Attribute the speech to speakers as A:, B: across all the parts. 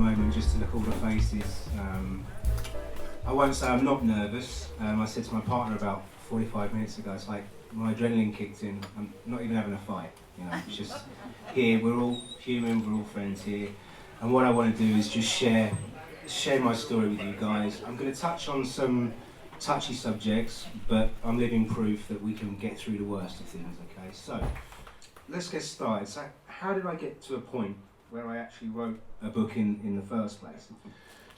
A: moment just to look all the faces. I won't say I'm not nervous. I said to my partner about 45 minutes ago, it's like my adrenaline kicked in. I'm not even having a fight, you know, it's just here, we're all human, we're all friends here. And what I want to do is just share my story with you guys. I'm going to touch on some touchy subjects, but I'm living proof that we can get through the worst of things, okay? So, let's get started. So, how did I get to a point where I actually wrote a book in the first place?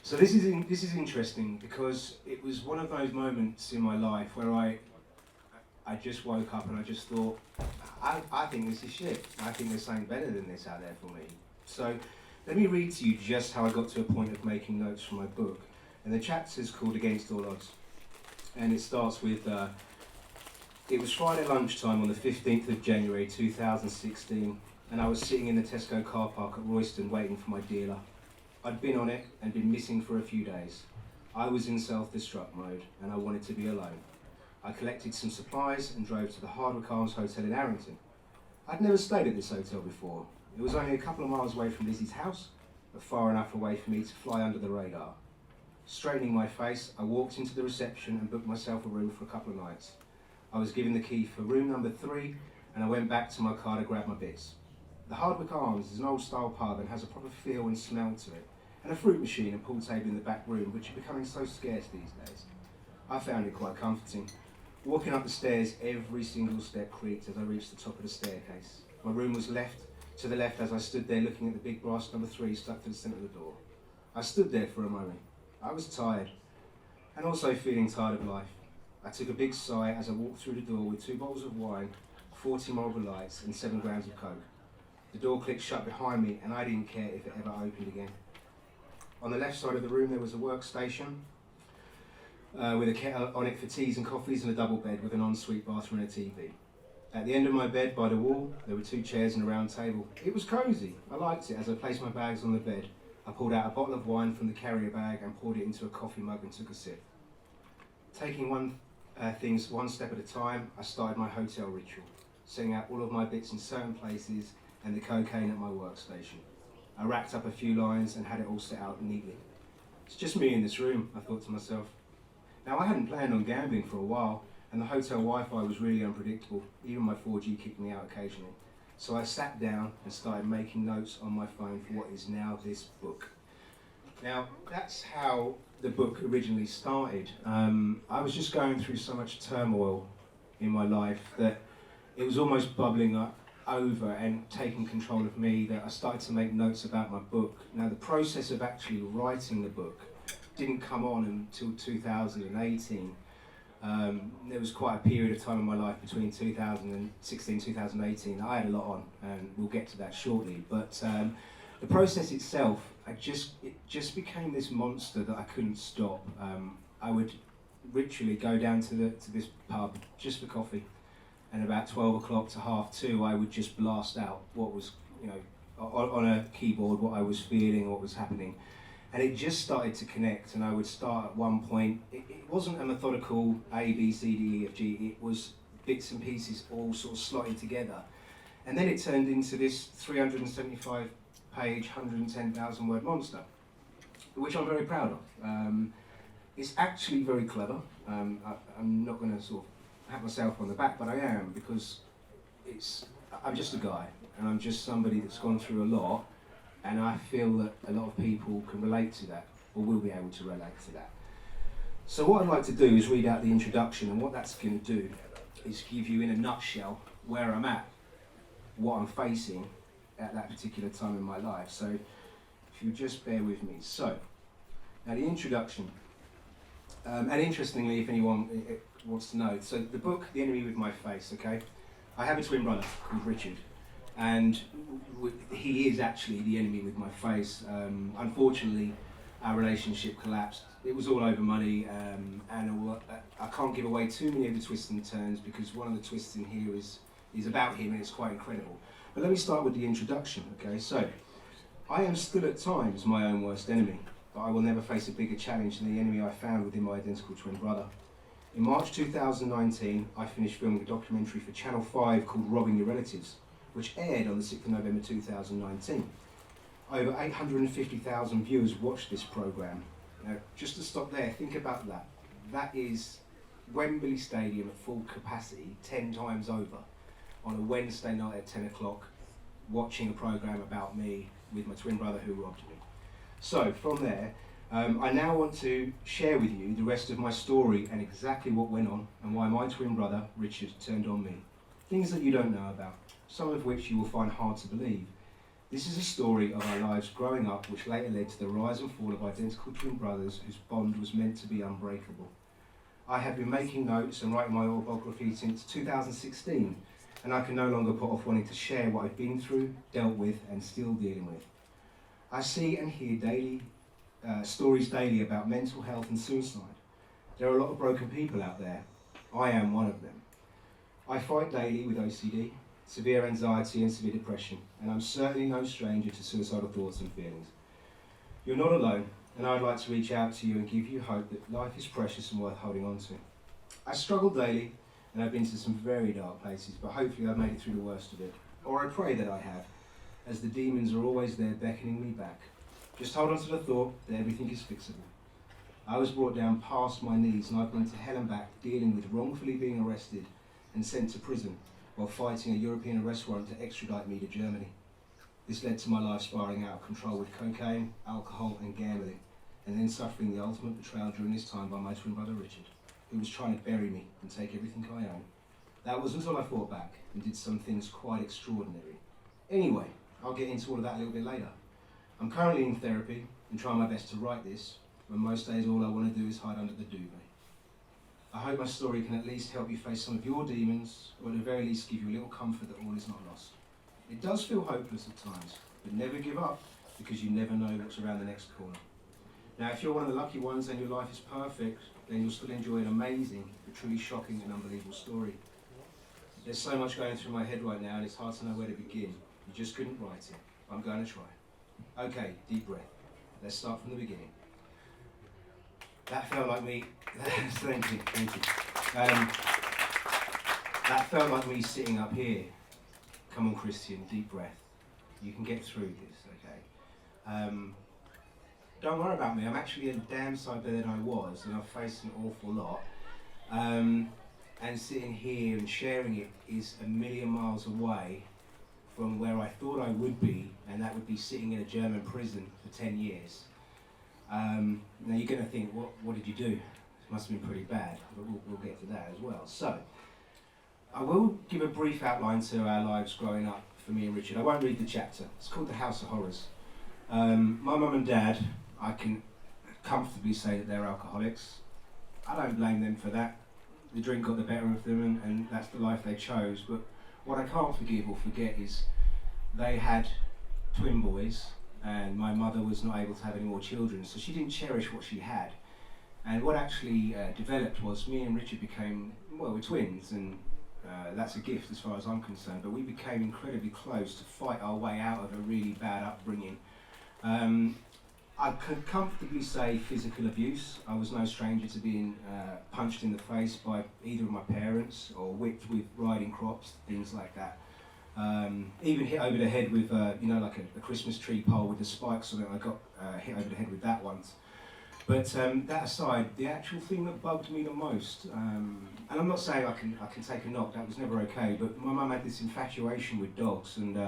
A: So this is interesting because it was one of those moments in my life where I just woke up and I just thought, I think this is shit. I think there's something better than this out there for me. So let me read to you just how I got to a point of making notes for my book. And the chapter's called Against All Odds. And it starts with, it was Friday lunchtime on the 15th of January 2016, and I was sitting in the Tesco car park at Royston waiting for my dealer. I'd been on it and been missing for a few days. I was in self-destruct mode and I wanted to be alone. I collected some supplies and drove to the Hertford Hotel in Arrington. I'd never stayed at this hotel before. It was only a couple of miles away from Lizzie's house, but far enough away for me to fly under the radar. Straightening my face, I walked into the reception and booked myself a room for a couple of nights. I was given the key for room number 3 and I went back to my car to grab my bits. The Hardwick Arms is an old style pub and has a proper feel and smell to it, and a fruit machine and pool table in the back room, which are becoming so scarce these days. I found it quite comforting. Walking up the stairs, every single step creaked as I reached the top of the staircase. My room was to the left as I stood there looking at the big brass number 3 stuck to the centre of the door. I stood there for a moment. I was tired, and also feeling tired of life. I took a big sigh as I walked through the door with 2 bottles of wine, 40 Marlboro Lights and 7 grams of coke. The door clicked shut behind me and I didn't care if it ever opened again. On the left side of the room there was a workstation with a kettle on it for teas and coffees and a double bed with an ensuite bathroom and a TV. At the end of my bed by the wall there were 2 chairs and a round table. It was cosy. I liked it. As I placed my bags on the bed, I pulled out a bottle of wine from the carrier bag and poured it into a coffee mug and took a sip. Taking things one step at a time, I started my hotel ritual, setting out all of my bits in certain places and the cocaine at my workstation. I racked up a few lines and had it all set out neatly. It's just me in this room, I thought to myself. Now I hadn't planned on gambling for a while, and the hotel Wi-Fi was really unpredictable. Even my 4G kicked me out occasionally. So I sat down and started making notes on my phone for what is now this book. Now, that's how the book originally started. I was just going through so much turmoil in my life that it was almost bubbling up over and taking control of me that I started to make notes about my book. Now, the process of actually writing the book didn't come on until 2018. There was quite a period of time in my life between 2016 and 2018 that I had a lot on, and we'll get to that shortly. But the process itself, it just became this monster that I couldn't stop. I would ritually go down to this pub just for coffee, and about 12 o'clock to 1:30, I would just blast out what was, on a keyboard, what I was feeling, what was happening. And it just started to connect, and I would start at one point. It wasn't a methodical A, B, C, D, E, F, G, it was bits and pieces all sort of slotted together. And then it turned into this 375 page, 110,000 word monster, which I'm very proud of. It's actually very clever. I'm not going to sort of pat myself on the back, but I am, because I'm just a guy, and I'm just somebody that's gone through a lot. And I feel that a lot of people can relate to that, or will be able to relate to that. So what I'd like to do is read out the introduction, and what that's going to do is give you in a nutshell where I'm at, what I'm facing at that particular time in my life. So if you just bear with me. So, now the introduction, and interestingly, if anyone wants to know, so the book, The Enemy with My Face, okay? I have a twin brother called Richard. And he is actually the enemy with my face. Unfortunately, our relationship collapsed. It was all over money, and I can't give away too many of the twists and turns because one of the twists in here is about him, and it's quite incredible. But let me start with the introduction, okay? So, I am still at times my own worst enemy, but I will never face a bigger challenge than the enemy I found within my identical twin brother. In March 2019, I finished filming a documentary for Channel 5 called Robbing Your Relatives, which aired on the 6th of November 2019. Over 850,000 viewers watched this programme. Now, just to stop there, think about that. That is Wembley Stadium at full capacity, 10 times over, on a Wednesday night at 10 o'clock, watching a programme about me with my twin brother who robbed me. So, from there, I now want to share with you the rest of my story and exactly what went on and why my twin brother, Richard, turned on me. Things that you don't know about, some of which you will find hard to believe. This is a story of our lives growing up, which later led to the rise and fall of identical twin brothers whose bond was meant to be unbreakable. I have been making notes and writing my autobiography since 2016, and I can no longer put off wanting to share what I've been through, dealt with, and still dealing with. I see and hear stories daily about mental health and suicide. There are a lot of broken people out there. I am one of them. I fight daily with OCD, severe anxiety and severe depression, and I'm certainly no stranger to suicidal thoughts and feelings. You're not alone, and I'd like to reach out to you and give you hope that life is precious and worth holding on to. I struggle daily, and I've been to some very dark places, but hopefully I've made it through the worst of it. Or I pray that I have, as the demons are always there beckoning me back. Just hold on to the thought that everything is fixable. I was brought down past my knees, and I've been to hell and back dealing with wrongfully being arrested and sent to prison while fighting a European arrest warrant to extradite me to Germany. This led to my life spiralling out of control with cocaine, alcohol and gambling, and then suffering the ultimate betrayal during this time by my twin brother Richard, who was trying to bury me and take everything I own. That was until I fought back and did some things quite extraordinary. Anyway, I'll get into all of that a little bit later. I'm currently in therapy and trying my best to write this, when most days all I want to do is hide under the duvet. I hope my story can at least help you face some of your demons, or at the very least give you a little comfort that all is not lost. It does feel hopeless at times, but never give up, because you never know what's around the next corner. Now, if you're one of the lucky ones and your life is perfect, then you'll still enjoy an amazing, but truly shocking and unbelievable story. There's so much going through my head right now, and it's hard to know where to begin. You just couldn't write it. I'm going to try. Okay, deep breath. Let's start from the beginning. That felt like me. Thank you. That felt like me sitting up here. Come on, Christian, deep breath. You can get through this, okay? Don't worry about me. I'm actually a damn sight better than I was, and I've faced an awful lot. And sitting here and sharing it is a million miles away from where I thought I would be, and that would be sitting in a German prison for 10 years. Now you're going to think, what did you do? It must have been pretty bad, but we'll get to that as well. So, I will give a brief outline to our lives growing up for me and Richard. I won't read the chapter. It's called The House of Horrors. My mum and dad, I can comfortably say that they're alcoholics. I don't blame them for that. The drink got the better of them, and that's the life they chose. But what I can't forgive or forget is they had twin boys, and my mother was not able to have any more children, so she didn't cherish what she had. And what actually developed was me and Richard became, well, we're twins, and that's a gift as far as I'm concerned, but we became incredibly close to fight our way out of a really bad upbringing. I could comfortably say physical abuse. I was no stranger to being punched in the face by either of my parents, or whipped with riding crops, things like that. Even hit over the head with, like a Christmas tree pole with the spikes on it. I got hit over the head with that once. But that aside, the actual thing that bugged me the most, and I'm not saying I can take a knock, that was never okay, but my mum had this infatuation with dogs, and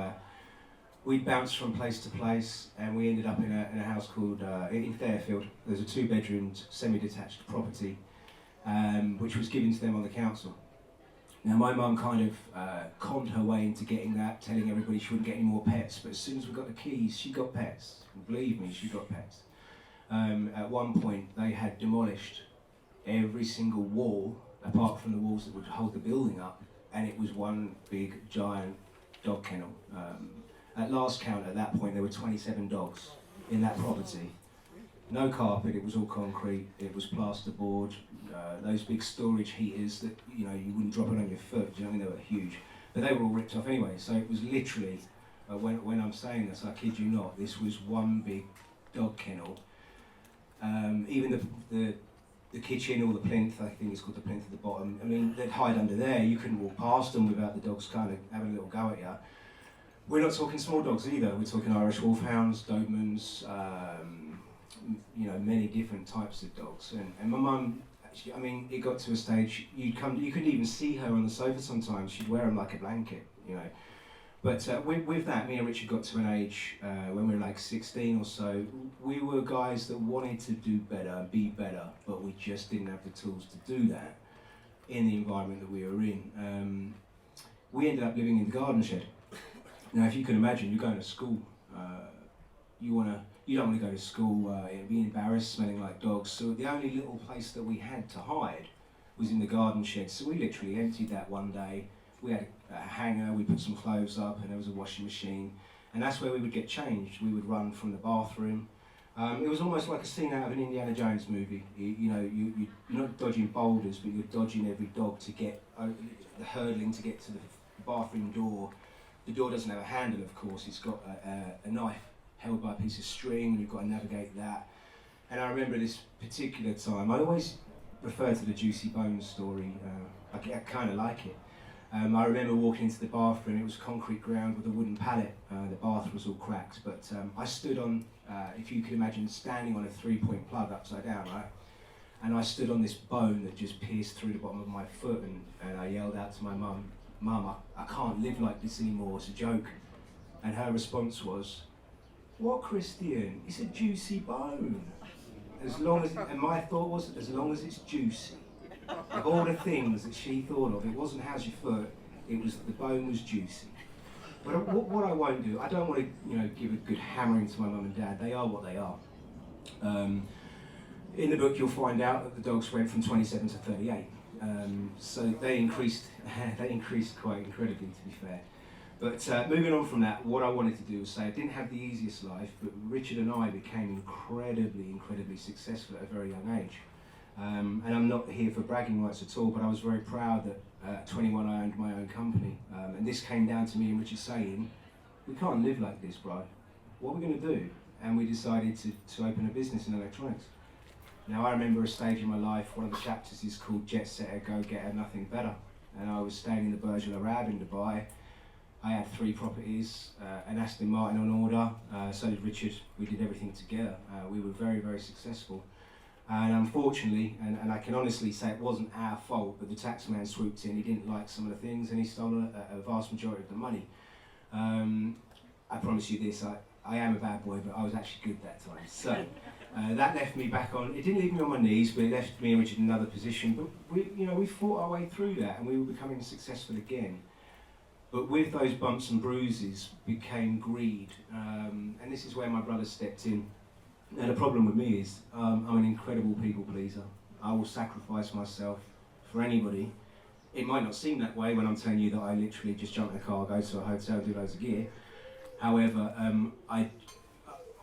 A: we bounced from place to place, and we ended up in a house called, in Fairfield. There's a 2-bedroom semi-detached property, which was given to them on the council. Now my mum kind of conned her way into getting that, telling everybody she wouldn't get any more pets, but as soon as we got the keys, she got pets. And believe me, she got pets. At one point, they had demolished every single wall, apart from the walls that would hold the building up, and it was one big, giant dog kennel. At last count, at that point, there were 27 dogs in that property. No carpet, it was all concrete, it was plasterboard, those big storage heaters that you wouldn't drop it on your foot, do you know what I mean? They were huge. But they were all ripped off anyway, so it was literally, when I'm saying this, I kid you not, this was one big dog kennel. Even the kitchen, or the plinth, I think it's called the plinth at the bottom, I mean, they'd hide under there, you couldn't walk past them without the dogs kind of having a little go at you. We're not talking small dogs either. We're talking Irish Wolfhounds, Dobermans, many different types of dogs. And my mum, actually, I mean, it got to a stage you couldn't even see her on the sofa sometimes. She'd wear them like a blanket, you know. But with that, me and Richard got to an age when we were like 16 or so. We were guys that wanted to do better, be better, but we just didn't have the tools to do that in the environment that we were in. We ended up living in the garden shed. Now, if you can imagine, you're going to school. You don't want to go to school and be embarrassed, smelling like dogs. So the only little place that we had to hide was in the garden shed. So we literally emptied that one day. We had a hanger, we put some clothes up, and there was a washing machine. And that's where we would get changed. We would run from the bathroom. It was almost like a scene out of an Indiana Jones movie. You're not dodging boulders, but you're dodging every dog to get, the hurdling to get to the bathroom door. The door doesn't have a handle, of course. It's got a knife held by a piece of string, and you've got to navigate that. And I remember this particular time, I always refer to the Juicy Bones story. I kind of like it. I remember walking into the bathroom. It was concrete ground with a wooden pallet. The bath was all cracked, but I stood on, if you can imagine, standing on a 3-point plug upside down, right? And I stood on this bone that just pierced through the bottom of my foot, and I yelled out to my mum, "Mum, I can't live like this anymore, it's a joke." And her response was, "What, Christian? It's a juicy bone." And my thought was, as long as it's juicy. Of all the things that she thought of, it wasn't how's your foot, it was the bone was juicy. But what I won't do, I don't want to give a good hammering to my mum and dad. They are what they are. In the book you'll find out that the dogs went from 27 to 38. So they increased quite incredibly, to be fair. But moving on from that, what I wanted to do was say I didn't have the easiest life, but Richard and I became incredibly successful at a very young age. And I'm not here for bragging rights at all, but I was very proud that at 21 I owned my own company. And this came down to me and Richard saying, "We can't live like this, bro. What are we going to do?" And we decided to open a business in electronics. Now I remember a stage in my life, one of the chapters is called Jet Setter, Go Getter, Nothing Better. And I was staying in the Burj Al Arab in Dubai. I had 3 properties, an Aston Martin on order, so did Richard. We did everything together. We were very successful. And unfortunately, and I can honestly say it wasn't our fault, but the tax man swooped in, he didn't like some of the things, and he stole a vast majority of the money. I promise you this, I am a bad boy, but I was actually good that time. So that left me back on, it didn't leave me on my knees, but it left me and Richard in another position. But we fought our way through that, and we were becoming successful again. But with those bumps and bruises became greed, and this is where my brother stepped in. Now the problem with me is I'm an incredible people pleaser. I will sacrifice myself for anybody. It might not seem that way when I'm telling you that I literally just jump in a car, go to a hotel, do loads of gear. However,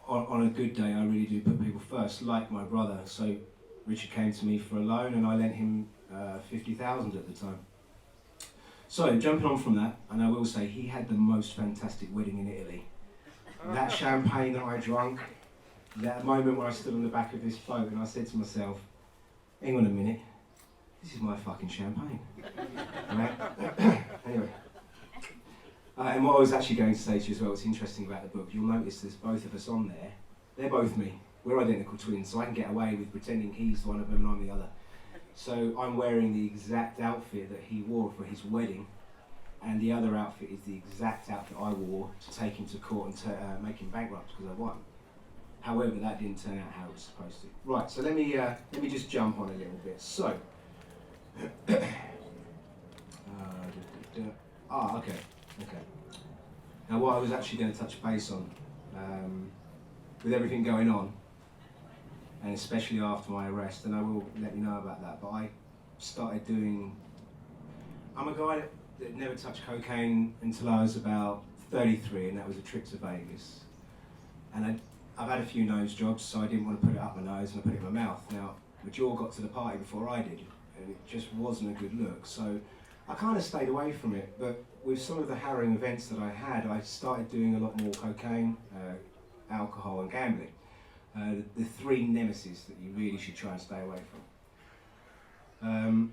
A: on a good day I really do put people first, like my brother. So Richard came to me for a loan and I lent him 50,000 at the time. So jumping on from that, and I will say he had the most fantastic wedding in Italy. That champagne that I drank, that moment when I stood on the back of this boat and I said to myself, hang on a minute, this is my fucking champagne. Right? Anyway. And what I was actually going to say to you as well, what's interesting about the book, you'll notice there's both of us on there. They're both me. We're identical twins, so I can get away with pretending he's one of them and I'm the other. So I'm wearing the exact outfit that he wore for his wedding, and the other outfit is the exact outfit I wore to take him to court and make him bankrupt because I won. However, that didn't turn out how it was supposed to. Right, so let me just jump on a little bit. So, okay. Now, what I was actually going to touch base on, with everything going on, and especially after my arrest, and I will let you know about that, but I started doing, I'm a guy that never touched cocaine until I was about 33, and that was a trip to Vegas. And I've had a few nose jobs, so I didn't want to put it up my nose and I put it in my mouth. Now, the jaw got to the party before I did, and it just wasn't a good look. So I kind of stayed away from it, but with some of the harrowing events that I had, I started doing a lot more cocaine, alcohol and gambling. The 3 nemesis that you really should try and stay away from.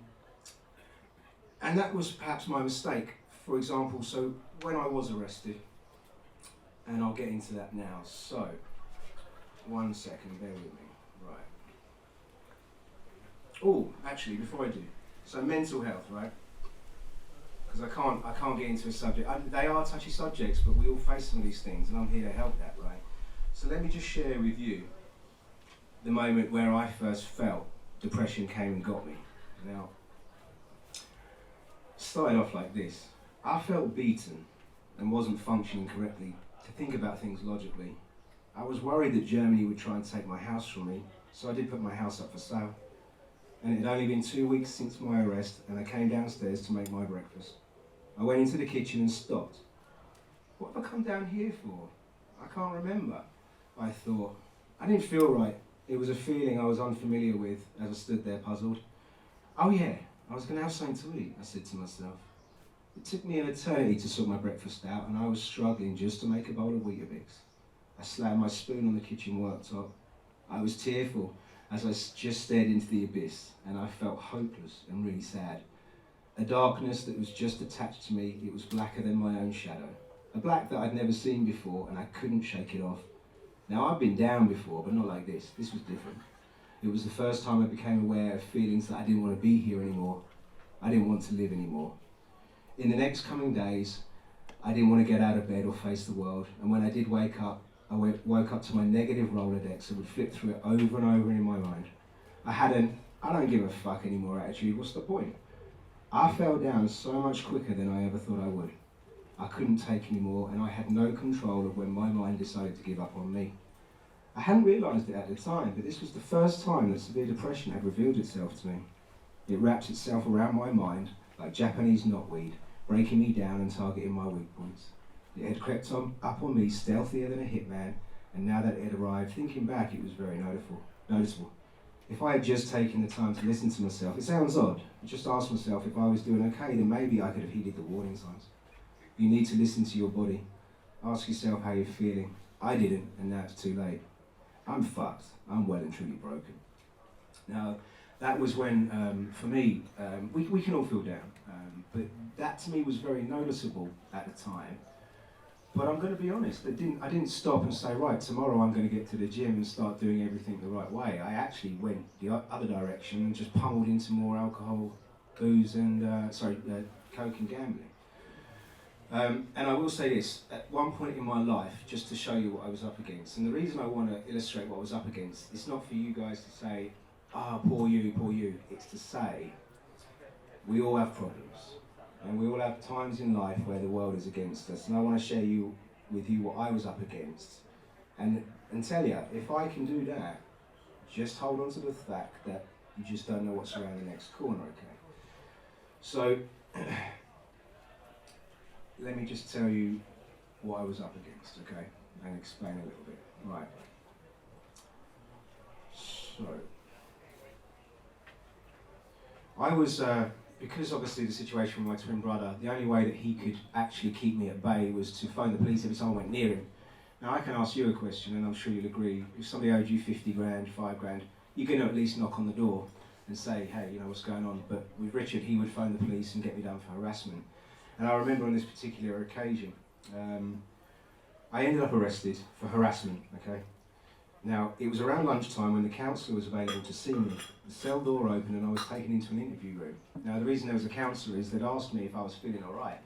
A: And that was perhaps my mistake. For example, so when I was arrested, and I'll get into that now. So, 1 second, bear with me. Right. Oh, actually, before I do, so mental health, right? Because I can't get into a subject. They are touchy subjects, but we all face some of these things, and I'm here to help that, right? So let me just share with you the moment where I first felt depression came and got me. Now, it started off like this. I felt beaten and wasn't functioning correctly to think about things logically. I was worried that Germany would try and take my house from me, so I did put my house up for sale. And it had only been 2 weeks since my arrest, and I came downstairs to make my breakfast. I went into the kitchen and stopped. What have I come down here for? I can't remember. I thought. I didn't feel right. It was a feeling I was unfamiliar with as I stood there puzzled. Oh yeah, I was going to have something to eat, I said to myself. It took me an eternity to sort my breakfast out, and I was struggling just to make a bowl of Weetabix. I slammed my spoon on the kitchen worktop. I was tearful as I just stared into the abyss, and I felt hopeless and really sad. A darkness that was just attached to me, it was blacker than my own shadow. A black that I'd never seen before, and I couldn't shake it off. Now, I've been down before, but not like this. This was different. It was the first time I became aware of feelings that I didn't want to be here anymore. I didn't want to live anymore. In the next coming days, I didn't want to get out of bed or face the world, and when I did wake up, I woke up to my negative Rolodex and would flip through it over and over in my mind. I don't give a fuck anymore attitude, what's the point? I fell down so much quicker than I ever thought I would. I couldn't take any more, and I had no control of when my mind decided to give up on me. I hadn't realised it at the time, but this was the first time that severe depression had revealed itself to me. It wrapped itself around my mind like Japanese knotweed, breaking me down and targeting my weak points. It had crept up on me stealthier than a hitman, and now that it had arrived, thinking back, it was very noticeable. If I had just taken the time to listen to myself, it sounds odd, but just ask myself if I was doing okay, then maybe I could have heeded the warning signs. You need to listen to your body. Ask yourself how you're feeling. I didn't, and now it's too late. I'm fucked. I'm well and truly broken. Now, that was when, for me, we can all feel down, but that to me was very noticeable at the time. But I'm going to be honest, I didn't stop and say, right, tomorrow I'm going to get to the gym and start doing everything the right way. I actually went the other direction and just pummeled into more alcohol, booze, and coke and gambling. And I will say this, at one point in my life, just to show you what I was up against, and the reason I want to illustrate what I was up against, it's not for you guys to say, poor you, it's to say, we all have problems, and we all have times in life where the world is against us, and I want to share with you what I was up against, and tell you, if I can do that, just hold on to the fact that you just don't know what's around the next corner, okay? So, let me just tell you what I was up against, okay? And explain a little bit. Right. So, I was, because obviously the situation with my twin brother, the only way that he could actually keep me at bay was to phone the police every time I went near him. Now I can ask you a question, and I'm sure you'll agree, if somebody owed you 50 grand, 5 grand, you're going to at least knock on the door and say, hey, what's going on? But with Richard, he would phone the police and get me done for harassment. And I remember on this particular occasion, I ended up arrested for harassment, okay? Now, it was around lunchtime when the counsellor was available to see me. The cell door opened and I was taken into an interview room. Now, the reason there was a counsellor is they'd asked me if I was feeling all right.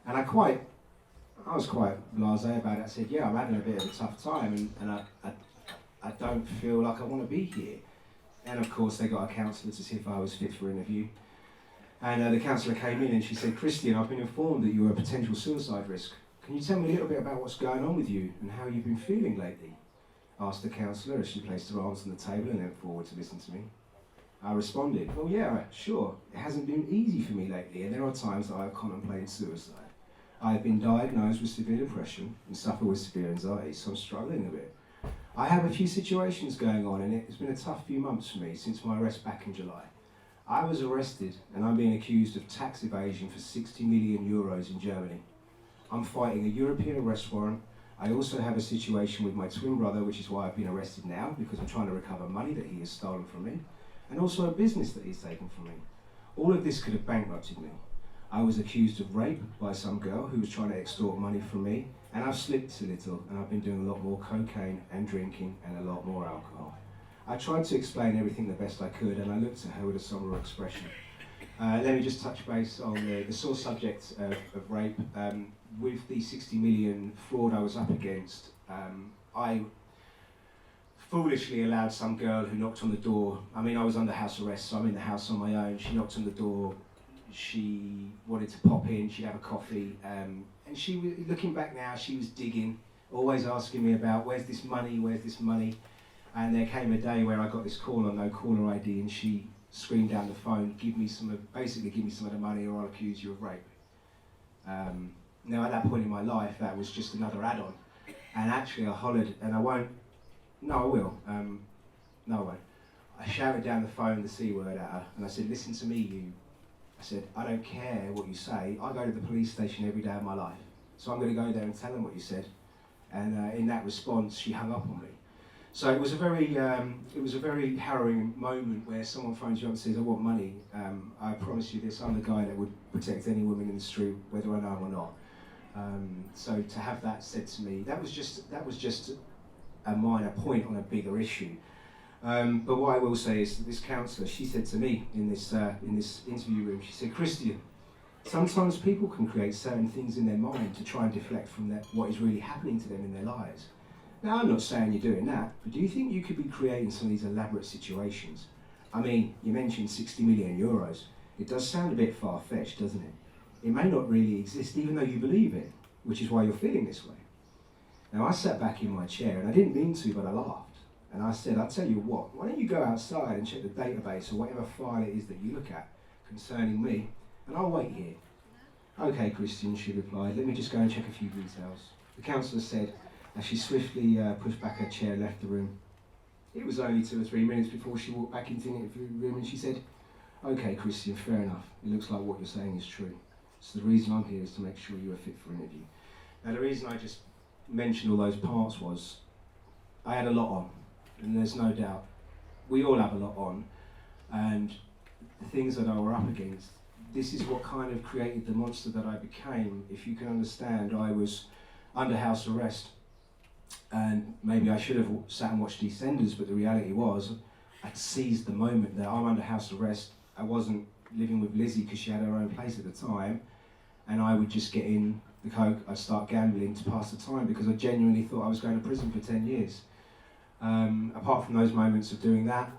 A: And I was quite blasé about it. I said, yeah, I'm having a bit of a tough time and I don't feel like I want to be here. And of course, they got a counsellor to see if I was fit for interview. And the counsellor came in and she said, Christian, I've been informed that you're a potential suicide risk. Can you tell me a little bit about what's going on with you and how you've been feeling lately? Asked the counsellor as she placed her arms on the table and leant forward to listen to me. I responded, well, yeah, sure. It hasn't been easy for me lately, and there are times that I have contemplated suicide. I have been diagnosed with severe depression and suffer with severe anxiety, so I'm struggling a bit. I have a few situations going on, and it's been a tough few months for me since my arrest back in July. I was arrested and I'm being accused of tax evasion for 60 million euros in Germany. I'm fighting a European arrest warrant. I also have a situation with my twin brother, which is why I've been arrested now, because I'm trying to recover money that he has stolen from me, and also a business that he's taken from me. All of this could have bankrupted me. I was accused of rape by some girl who was trying to extort money from me, and I've slipped a little, and I've been doing a lot more cocaine and drinking and a lot more alcohol. I tried to explain everything the best I could, and I looked at her with a sombre expression. Let me just touch base on the sore subject of rape. With the 60 million fraud I was up against, I foolishly allowed some girl who knocked on the door. I mean, I was under house arrest, so I'm in the house on my own. She knocked on the door. She wanted to pop in, she'd have a coffee, and she was, looking back now, she was digging, always asking me about where's this money, and there came a day where I got this call on no caller ID, and she screamed down the phone, basically give me some of the money or I'll accuse you of rape. Now at that point in my life, that was just another add-on, and actually I hollered, and I won't, no I will, no I won't. I shouted down the phone the C word at her, and I said, listen to me you. I said, I don't care what you say, I go to the police station every day of my life, so I'm going to go there and tell them what you said. And in that response, she hung up on me. So it was a very harrowing moment where someone phones you up and says, I want money. I promise you this, I'm the guy that would protect any woman in the street, whether I know him or not. So to have that said to me, that was just a minor point on a bigger issue. But what I will say is that this counsellor, she said to me in this interview room, she said, Christian, sometimes people can create certain things in their mind to try and deflect from what is really happening to them in their lives. Now, I'm not saying you're doing that, but do you think you could be creating some of these elaborate situations? I mean, you mentioned 60 million euros. It does sound a bit far-fetched, doesn't it? It may not really exist, even though you believe it, which is why you're feeling this way. Now, I sat back in my chair, and I didn't mean to, but I laughed. And I said, I'll tell you what, why don't you go outside and check the database or whatever file it is that you look at concerning me, and I'll wait here. Okay, Christian, she replied, let me just go and check a few details. The counsellor said, as she swiftly pushed back her chair and left the room. It was only 2 or 3 minutes before she walked back into the interview room and she said, okay, Christian, fair enough. It looks like what you're saying is true. So the reason I'm here is to make sure you are fit for interview. Now the reason I just mentioned all those parts was, I had a lot on, and there's no doubt, we all have a lot on, and the things that I were up against, this is what kind of created the monster that I became. If you can understand, I was under house arrest, and maybe I should have sat and watched EastEnders, but the reality was, I'd seized the moment that I'm under house arrest. I wasn't living with Lizzie because she had her own place at the time, and I would just get in the coke, I'd start gambling to pass the time because I genuinely thought I was going to prison for 10 years. Apart from those moments of doing that,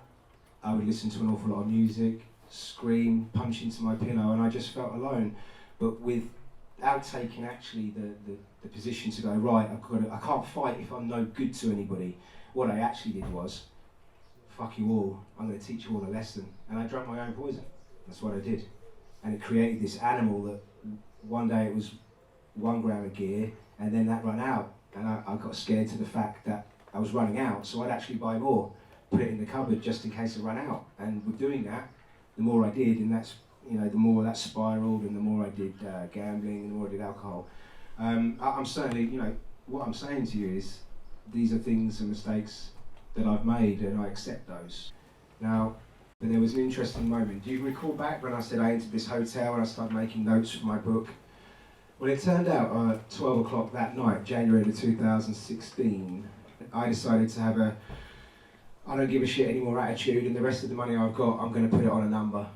A: I would listen to an awful lot of music, scream, punch into my pillow, and I just felt alone. But without taking actually the position to go, right, I can't fight if I'm no good to anybody. What I actually did was, fuck you all, I'm going to teach you all a lesson. And I drank my own poison. That's what I did. And it created this animal that one day it was 1 gram of gear, and then that ran out. And I got scared to the fact that I was running out, so I'd actually buy more, put it in the cupboard just in case it ran out. And with doing that, the more I did, and that's, you know, the more that spiraled, and the more I did gambling, and the more I did alcohol. I'm certainly, you know, what I'm saying to you is, these are things and mistakes that I've made, and I accept those. Now, but there was an interesting moment. Do you recall back when I said I entered this hotel and I started making notes for my book? Well, it turned out at 12 o'clock that night, January of 2016, I decided to have I don't give a shit anymore attitude, and the rest of the money I've got, I'm going to put it on a number.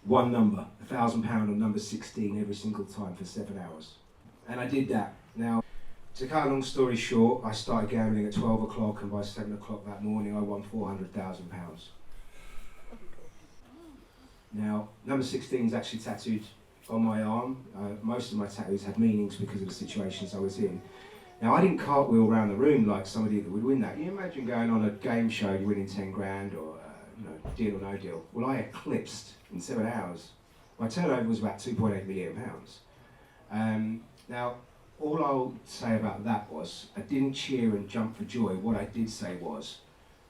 A: One number, £1,000 on number 16 every single time for 7 hours. And I did that. Now, to cut a long story short, I started gambling at 12 o'clock, and by 7 o'clock that morning I won £400,000. Now, number 16 is actually tattooed on my arm. Most of my tattoos had meanings because of the situations I was in. Now, I didn't cartwheel around the room like somebody that would win that. Can you imagine going on a game show, you're winning 10 grand or you know, deal or no deal? Well, I eclipsed in 7 hours. My turnover was about £2.8 million. Now, all I'll say about that was, I didn't cheer and jump for joy. What I did say was,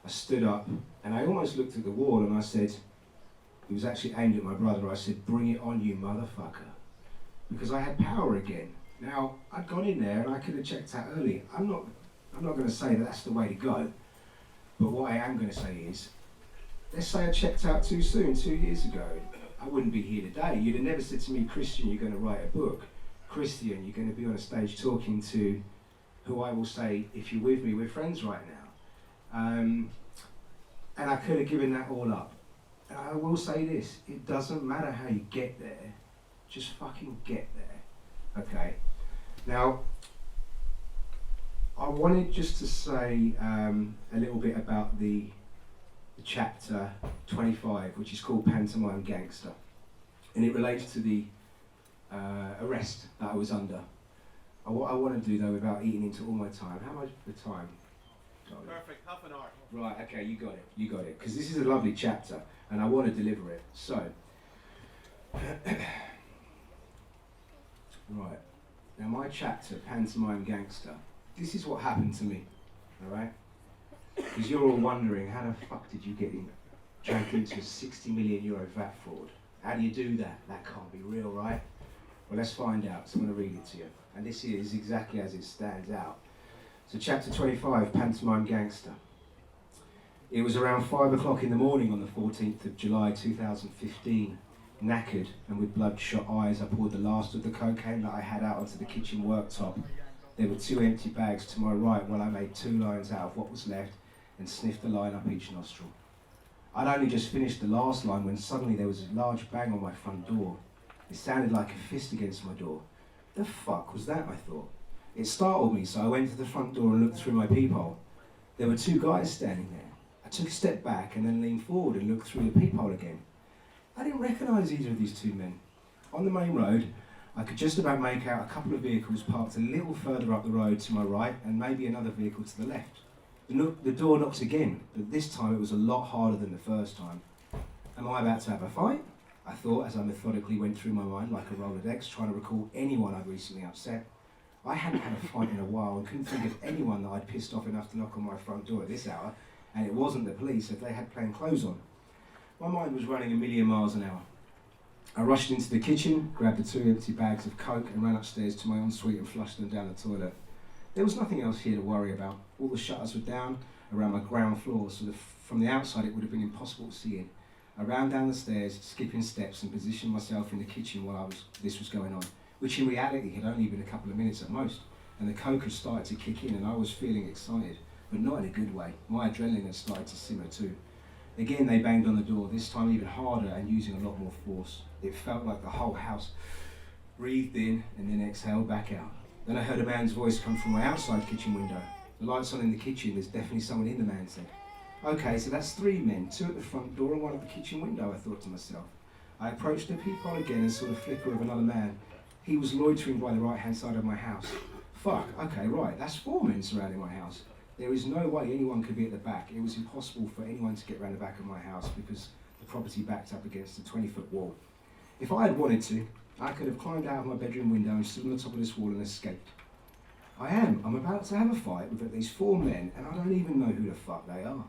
A: I stood up and I almost looked at the wall and I said, it was actually aimed at my brother, I said, bring it on you motherfucker. Because I had power again. Now, I'd gone in there and I could have checked out early. I'm not going to say that that's the way to go. But what I am going to say is, let's say I checked out too soon, 2 years ago. I wouldn't be here today. You'd have never said to me, Christian, you're going to write a book. Christian, you're going to be on a stage talking to who I will say, if you're with me, we're friends right now. And I could have given that all up. And I will say this, it doesn't matter how you get there, just fucking get there, okay? Now, I wanted just to say a little bit about the chapter 25, which is called Pantomime Gangster. And it relates to the arrest that I was under. What I want to do though, without eating into all my time, how much the time?
B: Perfect, half an hour.
A: Right, okay, you got it. Because this is a lovely chapter, and I want to deliver it. So, right, now my chapter, Pantomime Gangster, this is what happened to me, alright? Because you're all wondering, how the fuck did you get dragged into a €60 million VAT fraud? How do you do that? That can't be real, right? Well, let's find out. So I'm going to read it to you. And this is exactly as it stands out. So chapter 25, Pantomime Gangster. It was around 5 o'clock in the morning on the 14th of July 2015. Knackered and with bloodshot eyes, I poured the last of the cocaine that I had out onto the kitchen worktop. There were 2 empty bags to my right while I made 2 lines out of what was left and sniffed the line up each nostril. I'd only just finished the last line when suddenly there was a large bang on my front door. It sounded like a fist against my door. The fuck was that, I thought. It startled me, so I went to the front door and looked through my peephole. There were 2 guys standing there. I took a step back and then leaned forward and looked through the peephole again. I didn't recognise either of these 2 men. On the main road, I could just about make out a couple of vehicles parked a little further up the road to my right and maybe another vehicle to the left. The door knocked again, but this time it was a lot harder than the first time. Am I about to have a fight? I thought as I methodically went through my mind like a Rolodex, trying to recall anyone I'd recently upset. I hadn't had a fight in a while and couldn't think of anyone that I'd pissed off enough to knock on my front door at this hour, and it wasn't the police if they had plain clothes on. My mind was running a million miles an hour. I rushed into the kitchen, grabbed the 2 empty bags of coke and ran upstairs to my ensuite and flushed them down the toilet. There was nothing else here to worry about. All the shutters were down around my ground floor, so from the outside it would have been impossible to see in. I ran down the stairs, skipping steps, and positioned myself in the kitchen while this was going on, which in reality had only been a couple of minutes at most, and the coke had started to kick in and I was feeling excited, but not in a good way. My adrenaline had started to simmer too. Again they banged on the door, this time even harder and using a lot more force. It felt like the whole house breathed in and then exhaled back out. Then I heard a man's voice come from my outside kitchen window. The light's on in the kitchen, there's definitely someone in, the man said. Okay, so that's 3 men, 2 at the front door and 1 at the kitchen window, I thought to myself. I approached the peephole again and saw the flicker of another man. He was loitering by the right-hand side of my house. Fuck, okay, right, that's 4 men surrounding my house. There is no way anyone could be at the back. It was impossible for anyone to get around the back of my house because the property backed up against a 20-foot wall. If I had wanted to, I could have climbed out of my bedroom window and stood on the top of this wall and escaped. I'm about to have a fight with at least 4 men and I don't even know who the fuck they are.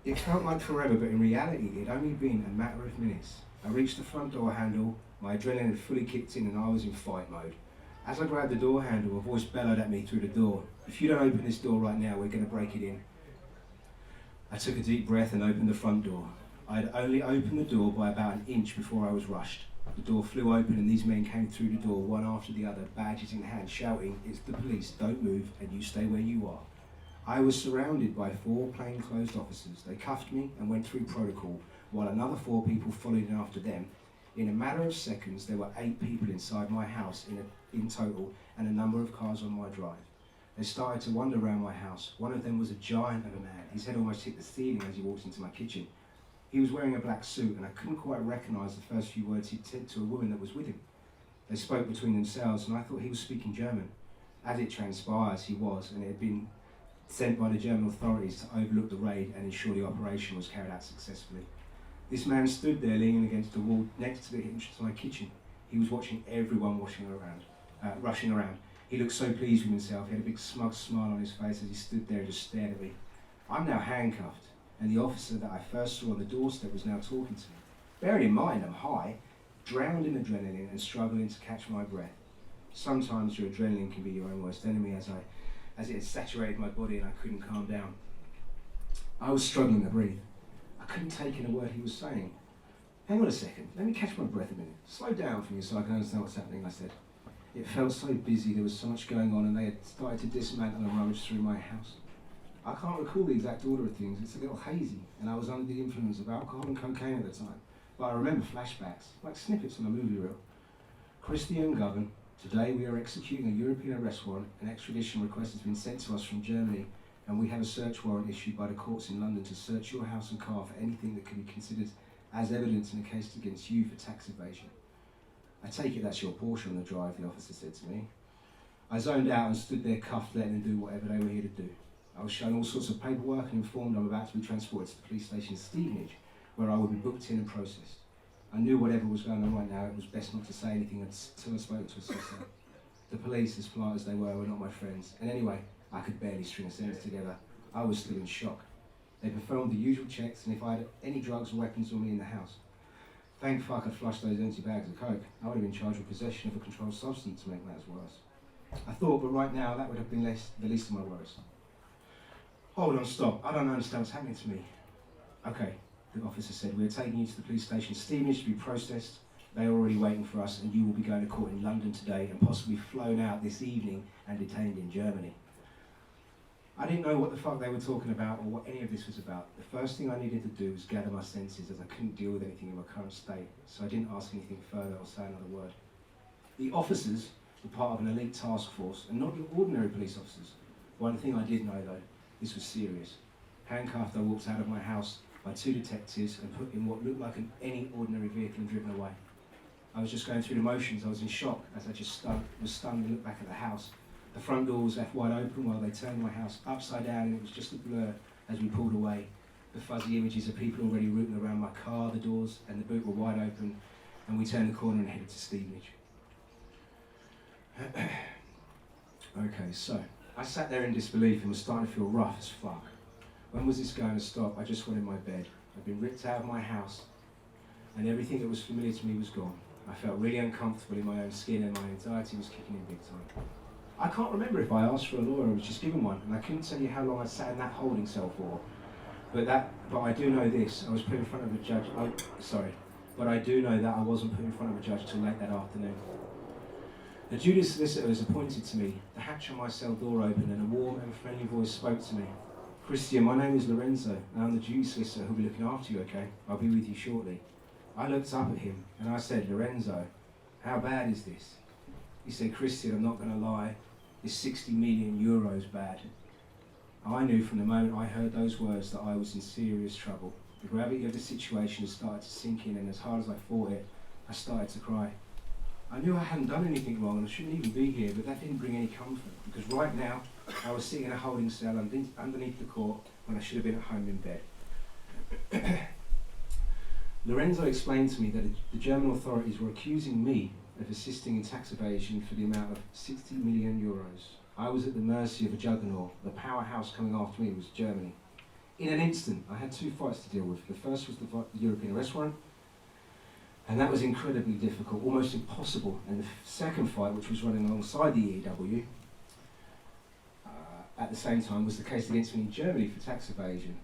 A: It felt like forever, but in reality it had only been a matter of minutes. I reached the front door handle, my adrenaline had fully kicked in and I was in fight mode. As I grabbed the door handle, a voice bellowed at me through the door. If you don't open this door right now, we're going to break it in. I took a deep breath and opened the front door. I had only opened the door by about an inch before I was rushed. The door flew open and these men came through the door, one after the other, badges in hand, shouting, "It's the police, don't move and you stay where you are." I was surrounded by 4 plainclothes officers. They cuffed me and went through protocol, while another 4 people followed in after them. In a matter of seconds, there were 8 people inside my house in total, and a number of cars on my drive. They started to wander around my house. One of them was a giant of a man. His head almost hit the ceiling as he walked into my kitchen. He was wearing a black suit, and I couldn't quite recognise the first few words he'd said to a woman that was with him. They spoke between themselves, and I thought he was speaking German. As it transpires, he was, and it had been sent by the German authorities to overlook the raid and ensure the operation was carried out successfully. This man stood there leaning against the wall next to the entrance to my kitchen. He was watching everyone rushing around. He looked so pleased with himself. He had a big smug smile on his face as he stood there and just stared at me. I'm now handcuffed, and the officer that I first saw on the doorstep was now talking to me. Bearing in mind I'm high, drowned in adrenaline and struggling to catch my breath. Sometimes your adrenaline can be your own worst enemy, as it had saturated my body and I couldn't calm down. I was struggling to breathe. I couldn't take in a word he was saying. Hang on a second, let me catch my breath a minute. Slow down for me so I can understand what's happening, I said. It felt so busy, there was so much going on, and they had started to dismantle and rummage through my house. I can't recall the exact order of things, it's a little hazy, and I was under the influence of alcohol and cocaine at the time. But I remember flashbacks, like snippets on a movie reel. Christian Gowan, today we are executing a European arrest warrant. An extradition request has been sent to us from Germany, and we have a search warrant issued by the courts in London to search your house and car for anything that can be considered as evidence in a case against you for tax evasion. I take it that's your Porsche on the drive, the officer said to me. I zoned out and stood there cuffed, letting them do whatever they were here to do. I was shown all sorts of paperwork and informed I'm about to be transported to the police station in Stevenage, where I would be booked in and processed. I knew whatever was going on right now, it was best not to say anything until I spoke to a solicitor. The police, as polite as they were not my friends. And anyway, I could barely string a sentence together. I was still in shock. They performed the usual checks, and if I had any drugs or weapons on me in the house. Thank fuck I'd flushed those empty bags of coke. I would have been charged with possession of a controlled substance to make matters worse. I thought, but right now, that would have been the least of my worries. Hold on, stop. I don't understand what's happening to me. Okay, the officer said, we are taking you to the police station Stevenage to be processed. They are already waiting for us, and you will be going to court in London today and possibly flown out this evening and detained in Germany. I didn't know what the fuck they were talking about or what any of this was about. The first thing I needed to do was gather my senses, as I couldn't deal with anything in my current state, so I didn't ask anything further or say another word. The officers were part of an elite task force and not your ordinary police officers. One thing I did know though, this was serious. Handcuffed, I walked out of my house by two detectives and put in what looked like any ordinary vehicle and driven away. I was just going through the motions. I was in shock as I just was stunned and looked back at the house. The front door was left wide open while they turned my house upside down, and it was just a blur as we pulled away. The fuzzy images of people already rooting around my car, the doors and the boot were wide open, and we turned the corner and headed to Stevenage. Okay, so I sat there in disbelief and was starting to feel rough as fuck. When was this going to stop? I just wanted my bed. I'd been ripped out of my house, and everything that was familiar to me was gone. I felt really uncomfortable in my own skin, and my anxiety was kicking in big time. I can't remember if I asked for a lawyer or was just given one, and I couldn't tell you how long I sat in that holding cell for. But I do know this, I was put in front of a judge, but I do know that I wasn't put in front of a judge till late that afternoon. The duty solicitor was appointed to me. The hatch on my cell door opened and a warm and friendly voice spoke to me. Christian, my name is Lorenzo, and I'm the duty solicitor who'll be looking after you, okay? I'll be with you shortly. I looked up at him and I said, Lorenzo, how bad is this? He said, Christian, I'm not going to lie, it's 60 million euros bad. I knew from the moment I heard those words that I was in serious trouble. The gravity of the situation had started to sink in, and as hard as I fought it, I started to cry. I knew I hadn't done anything wrong and I shouldn't even be here, but that didn't bring any comfort, because right now I was sitting in a holding cell underneath the court when I should have been at home in bed. Lorenzo explained to me that the German authorities were accusing me of assisting in tax evasion for the amount of 60 million euros. I was at the mercy of a juggernaut. The powerhouse coming after me was Germany. In an instant, I had two fights to deal with. The first was the European arrest warrant, and that was incredibly difficult, almost impossible. And the second fight, which was running alongside the EEW, at the same time, was the case against me in Germany for tax evasion.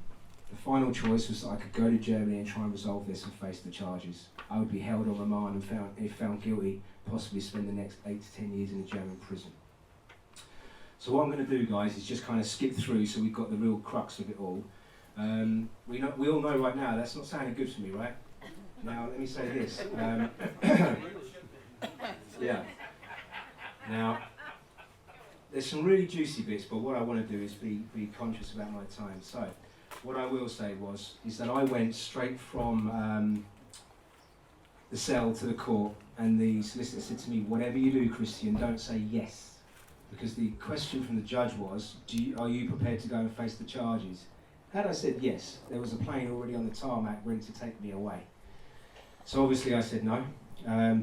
A: The final choice was that I could go to Germany and try and resolve this and face the charges. I would be held on remand and if found guilty, possibly spend the next 8 to 10 years in a German prison. So what I'm going to do, guys, is just kind of skip through so we've got the real crux of it all. We all know right now that's not sounding good for me, right? Now, let me say this. Yeah. Now, there's some really juicy bits, but what I want to do is be conscious about my time. So, what I will say is that I went straight from the cell to the court, and the solicitor said to me, whatever you do, Christian, don't say yes. Because the question from the judge was, are you prepared to go and face the charges? Had I said yes, there was a plane already on the tarmac ready to take me away. So obviously I said no.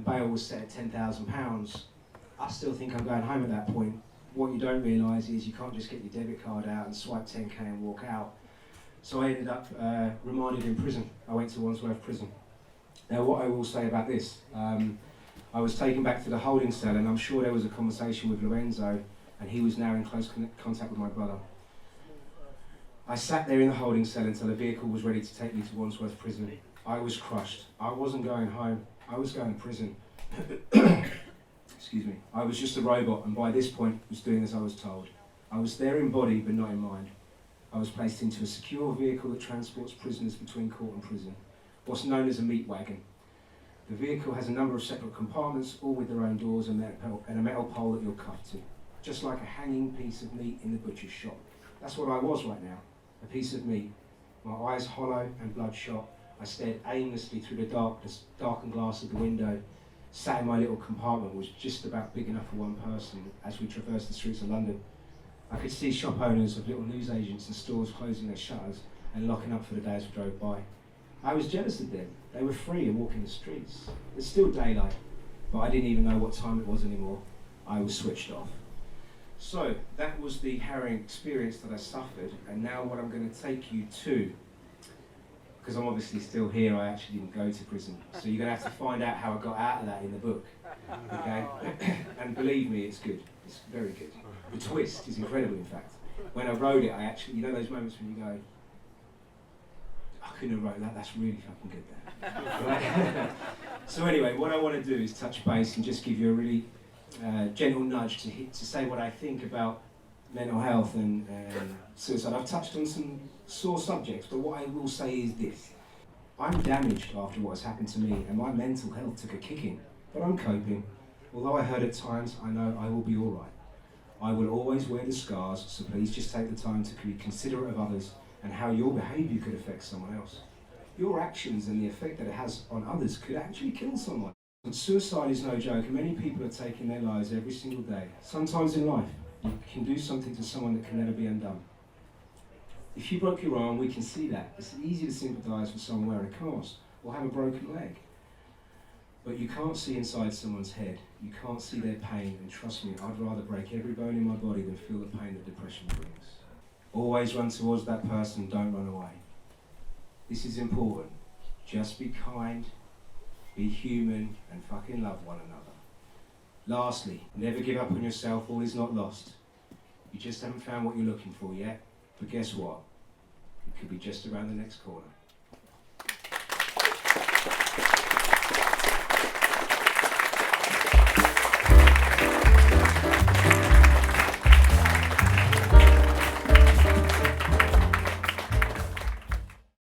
A: Bail was set at £10,000. I still think I'm going home at that point. What you don't realise is you can't just get your debit card out and swipe 10k and walk out. So I ended up remanded in prison. I went to Wandsworth prison. Now what I will say about this, I was taken back to the holding cell, and I'm sure there was a conversation with Lorenzo, and he was now in close contact with my brother. I sat there in the holding cell until a vehicle was ready to take me to Wandsworth Prison. I was crushed. I wasn't going home. I was going to prison. Excuse me. I was just a robot, and by this point was doing as I was told. I was there in body, but not in mind. I was placed into a secure vehicle that transports prisoners between court and prison, what's known as a meat wagon. The vehicle has a number of separate compartments, all with their own doors and a metal pole that you're cuffed to, just like a hanging piece of meat in the butcher's shop. That's what I was right now, a piece of meat. My eyes hollow and bloodshot. I stared aimlessly through the darkened glass of the window. Sat in my little compartment was just about big enough for one person as we traversed the streets of London. I could see shop owners of little newsagents and stores closing their shutters and locking up for the day as we drove by. I was jealous of them. They were free and walking the streets. It's still daylight, but I didn't even know what time it was anymore. I was switched off. So that was the harrowing experience that I suffered, and now what I'm going to take you to, because I'm obviously still here, I actually didn't go to prison. So you're going to have to find out how I got out of that in the book, okay? And believe me, it's good. It's very good. The twist is incredible, in fact. When I wrote it, I actually, you know those moments when you go, I couldn't have wrote that, that's really fucking good there. Right? So anyway, what I want to do is touch base and just give you a really gentle nudge to say what I think about mental health and suicide. I've touched on some sore subjects, but what I will say is this. I'm damaged after what has happened to me, and my mental health took a kicking, but I'm coping. Although I hurt at times, I know I will be all right. I will always wear the scars, so please just take the time to be considerate of others and how your behaviour could affect someone else. Your actions and the effect that it has on others could actually kill someone. And suicide is no joke, and many people are taking their lives every single day. Sometimes in life, you can do something to someone that can never be undone. If you broke your arm, we can see that. It's easy to sympathise with someone wearing a cast or have a broken leg. But you can't see inside someone's head. You can't see their pain, and trust me, I'd rather break every bone in my body than feel the pain that depression brings. Always run towards that person, don't run away. This is important. Just be kind, be human, and fucking love one another. Lastly, never give up on yourself, all is not lost. You just haven't found what you're looking for yet, but guess what? It could be just around the next corner.